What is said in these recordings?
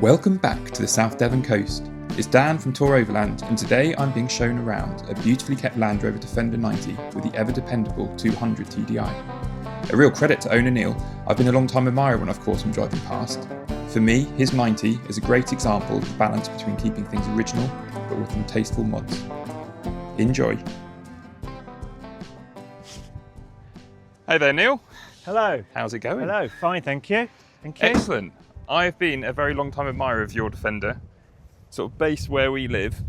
Welcome back to the South Devon coast. It's Dan from Tour Overland, and today I'm being shown around a beautifully kept Land Rover Defender 90 with the ever dependable 200 TDI. A real credit to owner Neil. I've been a long time admirer when I've caught him driving past. For me, his 90 is a great example of the balance between keeping things original but with some tasteful mods. Enjoy. Hey there, Neil. Hello. How's it going? Hello, fine, thank you. Thank you. Excellent. I've been a very long time admirer of your Defender, sort of based where we live.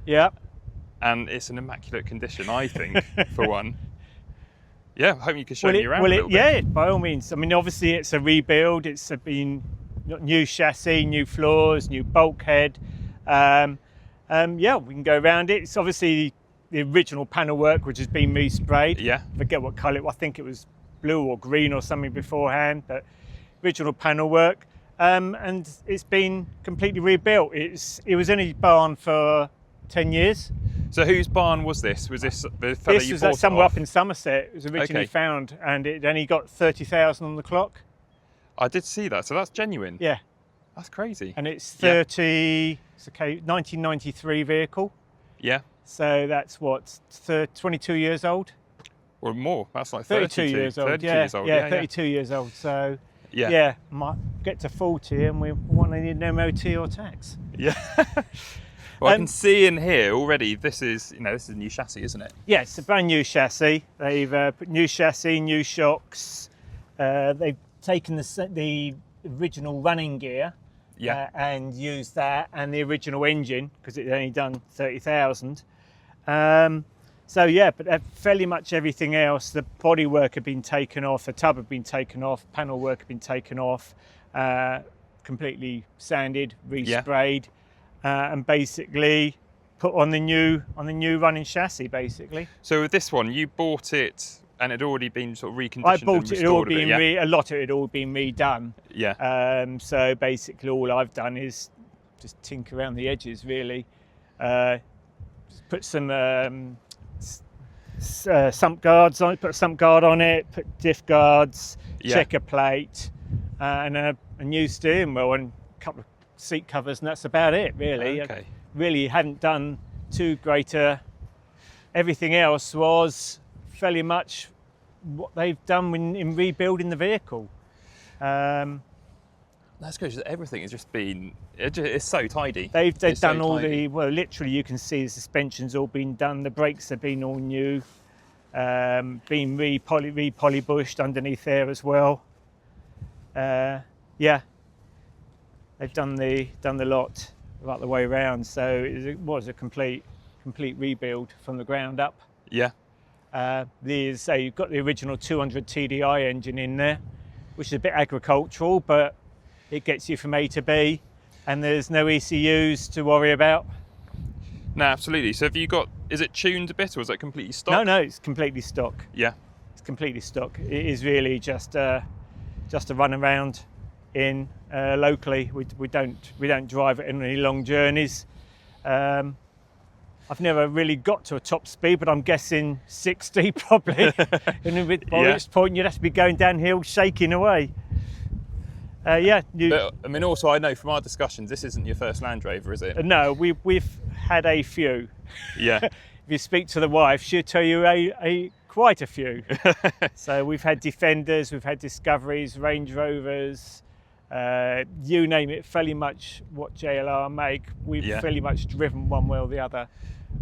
Yeah. And it's an immaculate condition, I think, for one. Yeah, I hope you can show me around a little bit. Yeah, by all means. I mean, obviously it's a rebuild. It's been new chassis, new floors, new bulkhead. Yeah, we can go around it. It's obviously the original panel work, which has been resprayed. Yeah. I forget what colour. I think it was blue or green or something beforehand, but original panel work. And it's been completely rebuilt. It was only barn for 10 years. So whose barn was this? Was this the fella you bought it off? This was somewhere up in Somerset. It was originally found, and it only got 30,000 on the clock. I did see that, so that's genuine. Yeah. That's crazy. And it's 1993 vehicle. Yeah. So that's what, 22 years old? Or more, that's like 32 years old. 32 years old. Yeah, 32 years old. So yeah, might get to 40 and we won't need an MOT or tax. Yeah. Well, I can see in here already, this is a new chassis, isn't it? Yeah, it's a brand new chassis. They've put new chassis, new shocks. They've taken the original running gear and used that, and the original engine, because it only done 30,000. So yeah, but fairly much everything else, the bodywork had been taken off, the tub had been taken off, panel work had been taken off, completely sanded, resprayed, and basically put on the new running chassis, basically. So with this one, you bought it and it had already been sort of reconditioned. I bought it, a lot of it had all been redone. Yeah. So basically, all I've done is just tinker around the edges, really. Just put some sump guards on it, put a sump guard on it, put diff guards, checker plate, and a new steering wheel and a couple of seat covers, and that's about it, really. Okay. I really hadn't done too great. Everything else was fairly much what they've done in rebuilding the vehicle. That's good. Everything has just been, it's so tidy. They've done all tidy. Literally you can see the suspension's all been done, the brakes have been all new, been re-polybushed underneath there as well. Yeah, they've done the lot right the way around, so it was a complete rebuild from the ground up. Yeah. You've got the original 200 TDI engine in there, which is a bit agricultural, but it gets you from A to B, and there's no ECUs to worry about. No, absolutely. So is it tuned a bit, or is it completely stock? No, it's completely stock. Yeah. It's completely stock. It is really just a run around in locally. We don't drive it in any long journeys. I've never really got to a top speed, but I'm guessing 60 probably. And by which point you'd have to be going downhill, shaking away. But, I mean, also I know from our discussions, this isn't your first Land Rover, is it? No, we've had a few. Yeah. If you speak to the wife, she'll tell you quite a few. So we've had Defenders, we've had Discoveries, Range Rovers, you name it, fairly much what JLR make. We've fairly much driven one way or the other,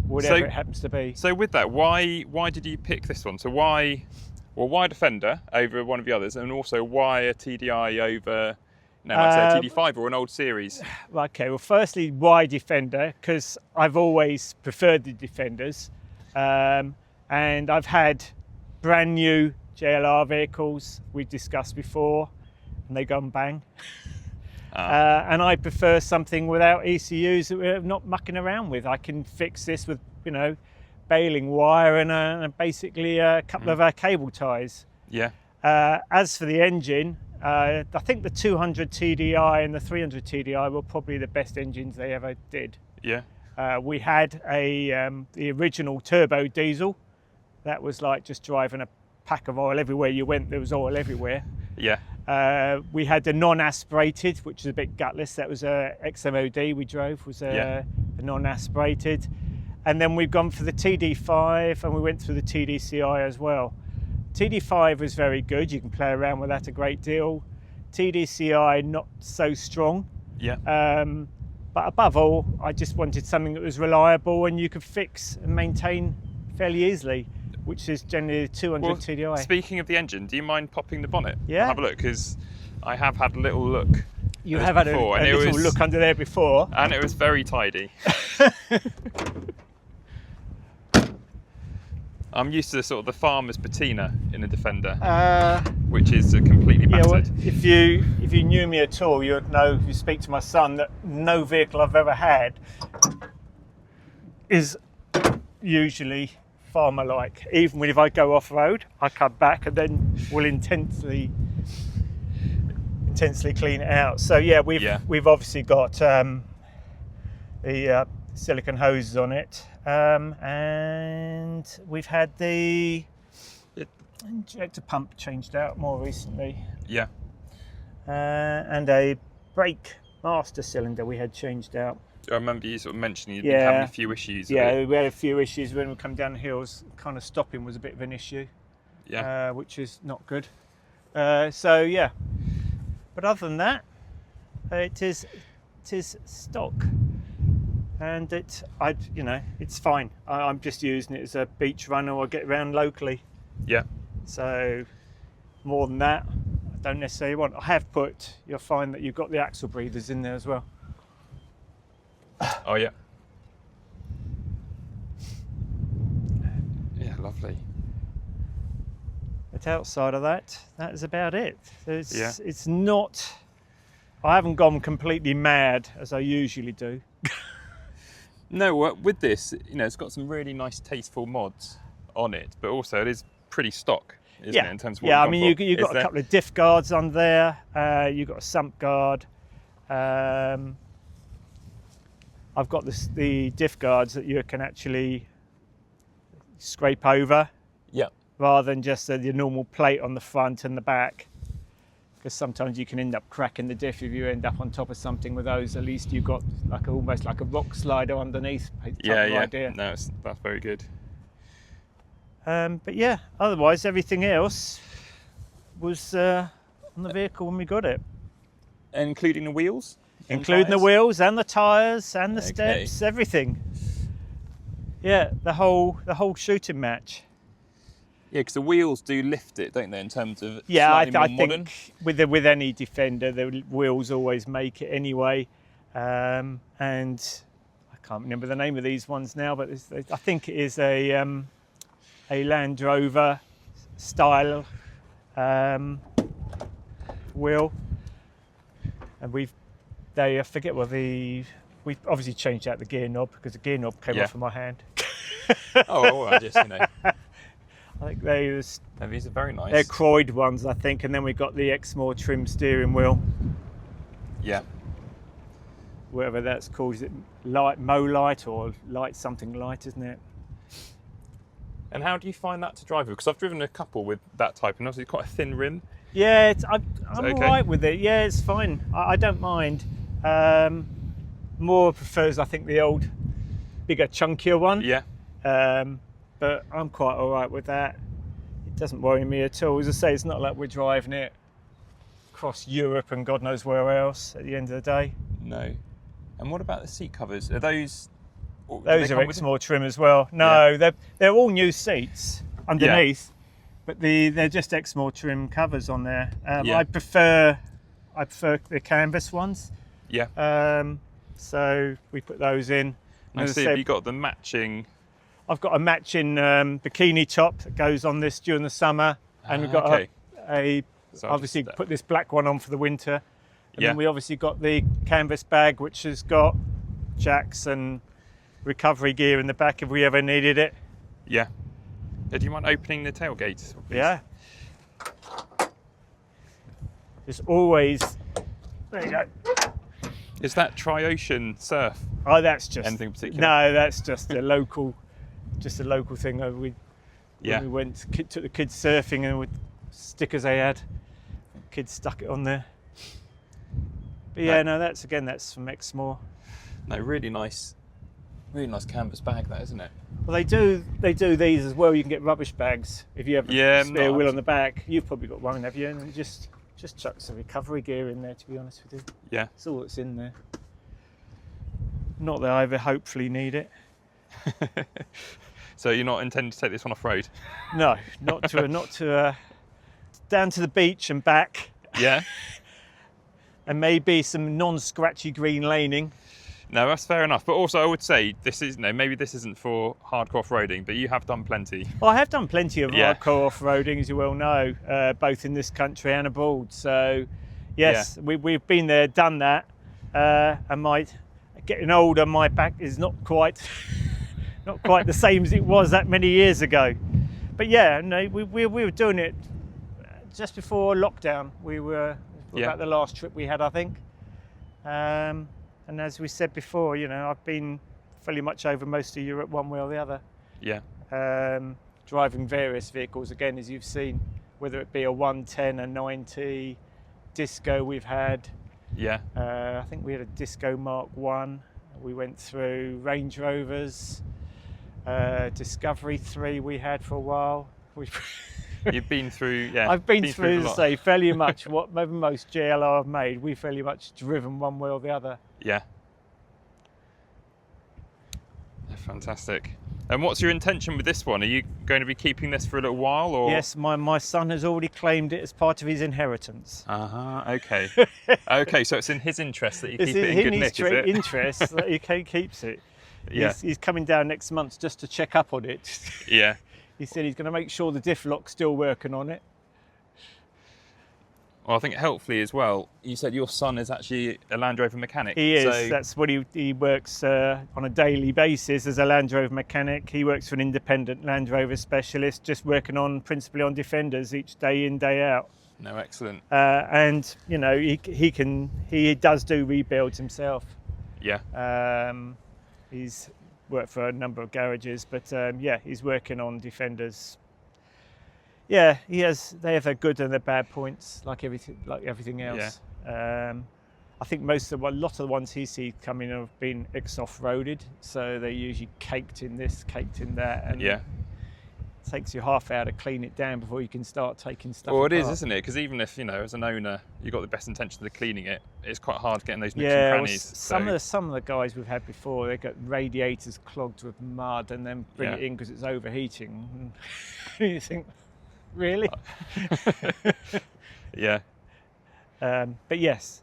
whatever it happens to be. So with that, why did you pick this one? So why Defender over one of the others, and also why a TDI over, like say a TD5 or an old series? Okay, well, firstly, why Defender? Because I've always preferred the Defenders, and I've had brand new JLR vehicles we've discussed before, and they go and bang. And I prefer something without ECUs that we're not mucking around with. I can fix this with, baling wire and basically a couple of cable ties. Yeah. As for the engine, I think the 200 TDI and the 300 TDI were probably the best engines they ever did. Yeah. We had the original turbo diesel. That was like just driving a pack of oil everywhere you went. There was oil everywhere. Yeah. We had the non-aspirated, which was a bit gutless. That was a XMOD we drove, was a non-aspirated. And then we've gone for the TD5 and we went through the TDCI as well. TD5 was very good. You can play around with that a great deal. TDCI, not so strong. Yeah. But above all, I just wanted something that was reliable and you could fix and maintain fairly easily, which is generally the 200 TDI. Speaking of the engine, do you mind popping the bonnet? Yeah. I'll have a look, because I have had a little look. You have had a little look under there before. And it was very tidy. I'm used to sort of the farmer's patina in a Defender, which is completely battered. Well, if you knew me at all, you'd know, if you speak to my son, that no vehicle I've ever had is usually farmer-like. Even when if I go off-road, I come back and then will intensely clean it out. So yeah, we've obviously got the silicone hoses on it. And we've had the injector pump changed out more recently. Yeah. And a brake master cylinder we had changed out. I remember you sort of mentioning you'd been having a few issues. Yeah, we had a few issues when we come down the hills. Kind of stopping was a bit of an issue. Yeah. Which is not good. So yeah. But other than that, it is stock. And it's fine. I'm just using it as a beach runner or get around locally. Yeah. So more than that, I don't necessarily want. You'll find that you've got the axle breathers in there as well. Oh yeah. Yeah, lovely. But outside of that is about it. It's not. I haven't gone completely mad as I usually do. No, with this, it's got some really nice, tasteful mods on it, but also it is pretty stock, isn't it? In terms of what you've got a couple of diff guards on there. You've got a sump guard. I've got the diff guards that you can actually scrape over. Yeah. Rather than just the normal plate on the front and the back. Because sometimes you can end up cracking the diff if you end up on top of something with those. At least you've got almost like a rock slider underneath. Idea. No, that's very good. But yeah, otherwise everything else was on the vehicle when we got it. Including the wheels? Including the wheels and the tyres and the steps, everything. Yeah, the whole shooting match. Yeah, because the wheels do lift it, don't they, in terms of I modern? think with any Defender, the wheels always make it anyway. And I can't remember the name of these ones now, but I think it is a Land Rover style wheel. And we've obviously changed out the gear knob because the gear knob came off of my hand. I think these are very nice. They're Croyd ones, I think, and then we've got the Exmoor trim steering wheel. Yeah. Whatever that's called, is it Light or Light something light, isn't it? And how do you find that to drive with? Because I've driven a couple with that type, and obviously quite a thin rim. Yeah, I'm all right with it. Yeah, it's fine. I don't mind. More prefers, I think, the old, bigger, chunkier one. Yeah. But I'm quite all right with that. It doesn't worry me at all. As I say, it's not like we're driving it across Europe and God knows where else at the end of the day. No. And what about the seat covers? Are those? Those are Exmoor trim as well. No, they're all new seats underneath, but they're just Exmoor trim covers on there. I prefer the canvas ones. Yeah. So we put those in. I see. Have you got the matching? I've got a matching bikini top that goes on this during the summer, and we've got obviously put this black one on for the winter. And then we obviously got the canvas bag, which has got jacks and recovery gear in the back if we ever needed it. Yeah. Do you mind opening the tailgate? Please? Yeah. There's always. There you go. Is that Tri-Ocean Surf? Oh, that's just anything particular? No, that's just a local, thing. When we took the kids surfing and with stickers they had, kids stuck it on there. But yeah, no, that's from Exmoor. No, really nice canvas bag, that, isn't it? Well, they do these as well. You can get rubbish bags if you have a spare wheel on the back. You've probably got one, have you? And just chuck some recovery gear in there, to be honest with you. Yeah. That's all that's in there. Not that I ever hopefully need it. So you're not intending to take this one off-road? No, not to down to the beach and back. Yeah. And maybe some non-scratchy green laning. No, that's fair enough. But also, I would say maybe this isn't for hardcore off-roading, but you have done plenty. Well, I have done plenty of hardcore off-roading, as you well know, both in this country and abroad. So, yes, we've been there, done that. And getting older, my back is not quite the same as it was that many years ago. But yeah, no, we were doing it just before lockdown. We were about the last trip we had, I think. And as we said before, I've been fairly much over most of Europe one way or the other. Yeah. Driving various vehicles, again, as you've seen, whether it be a 110, a 90, Disco we've had. Yeah. I think we had a Disco Mark 1. We went through Range Rovers, Discovery 3 we had for a while. You've been through, I've been through, as I say, fairly much whatever most JLR have made, we've fairly much driven one way or the other. Yeah. Fantastic. And what's your intention with this one? Are you going to be keeping this for a little while, or? Yes, my son has already claimed it as part of his inheritance. Okay. Okay, so it's in his interest that you keep it in good nick, is it? Interest that he keeps it. Yeah. He's coming down next month just to check up on it. Yeah. He said he's going to make sure the diff lock's still working on it. Well, I think helpfully as well, you said your son is actually a Land Rover mechanic. He is. So that's what he works on a daily basis as a Land Rover mechanic. He works for an independent Land Rover specialist, just working principally on Defenders each day in, day out. No, excellent. And he does do rebuilds himself. Yeah. He's worked for a number of garages, but he's working on Defenders. Yeah, he has. They have their good and their bad points, like everything else. Yeah. I think a lot of the ones he sees coming have been off-roaded, so they're usually caked in this, caked in that, and it takes you half hour to clean it down before you can start taking stuff. Well, apart. It is, isn't it? Because even if as an owner, you've got the best intentions of cleaning it, it's quite hard getting those nooks and crannies. Well, some of the guys we've had before, they got radiators clogged with mud and then bring it in because it's overheating. And you think, really? Yeah. But yes.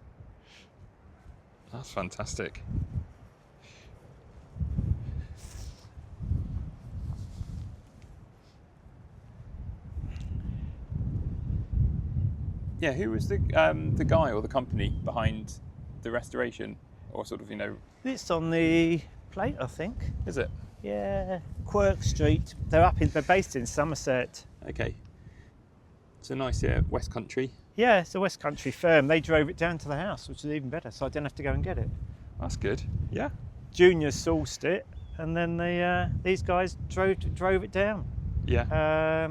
That's fantastic. Yeah, who was the guy or the company behind the restoration, or sort of It's on the plate, I think. Is it? Yeah, Quirk Street. They're based in Somerset. Okay. It's a nice West Country. Yeah, it's a West Country firm. They drove it down to the house, which is even better, so I didn't have to go and get it. That's good. Yeah. Junior sourced it, and then these guys drove it down. Yeah.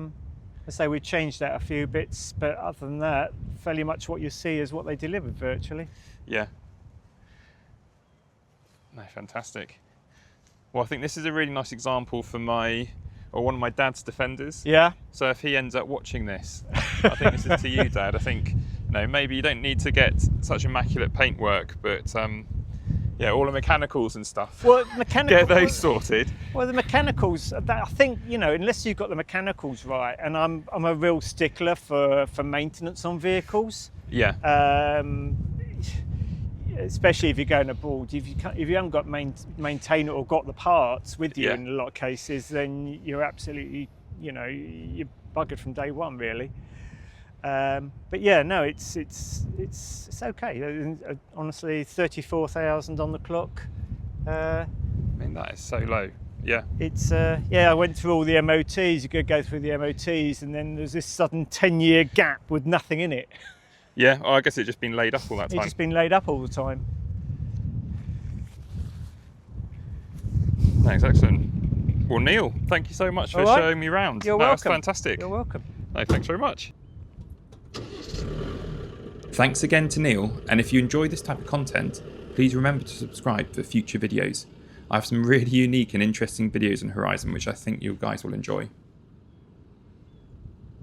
I say we changed out a few bits, but other than that, fairly much what you see is what they delivered virtually. Yeah. No, fantastic. Well, I think this is a really nice example for one of my dad's Defenders. Yeah. So if he ends up watching this, I think this is to you, Dad. I think maybe you don't need to get such immaculate paintwork, but all the mechanicals and stuff. Well, get those sorted. Well, the mechanicals, I think, unless you've got the mechanicals right, and I'm a real stickler for maintenance on vehicles. Yeah. Especially if you're going abroad, if you haven't got maintain it or got the parts with you in a lot of cases, then you're absolutely, you're buggered from day one, really. But yeah, no, it's okay. Honestly, 34,000 on the clock. I mean, that is so low. Yeah. It's I went through all the MOTs. You could go through the MOTs, and then there's this sudden 10-year gap with nothing in it. Yeah, well, I guess it's just been laid up all that time. It's just been laid up all the time. Thanks, excellent. Well, Neil, thank you so much for showing me around. You're welcome. That's fantastic. You're welcome. No, thanks very much. Thanks again to Neil, and if you enjoy this type of content, please remember to subscribe for future videos. I have some really unique and interesting videos on Horizon which I think you guys will enjoy.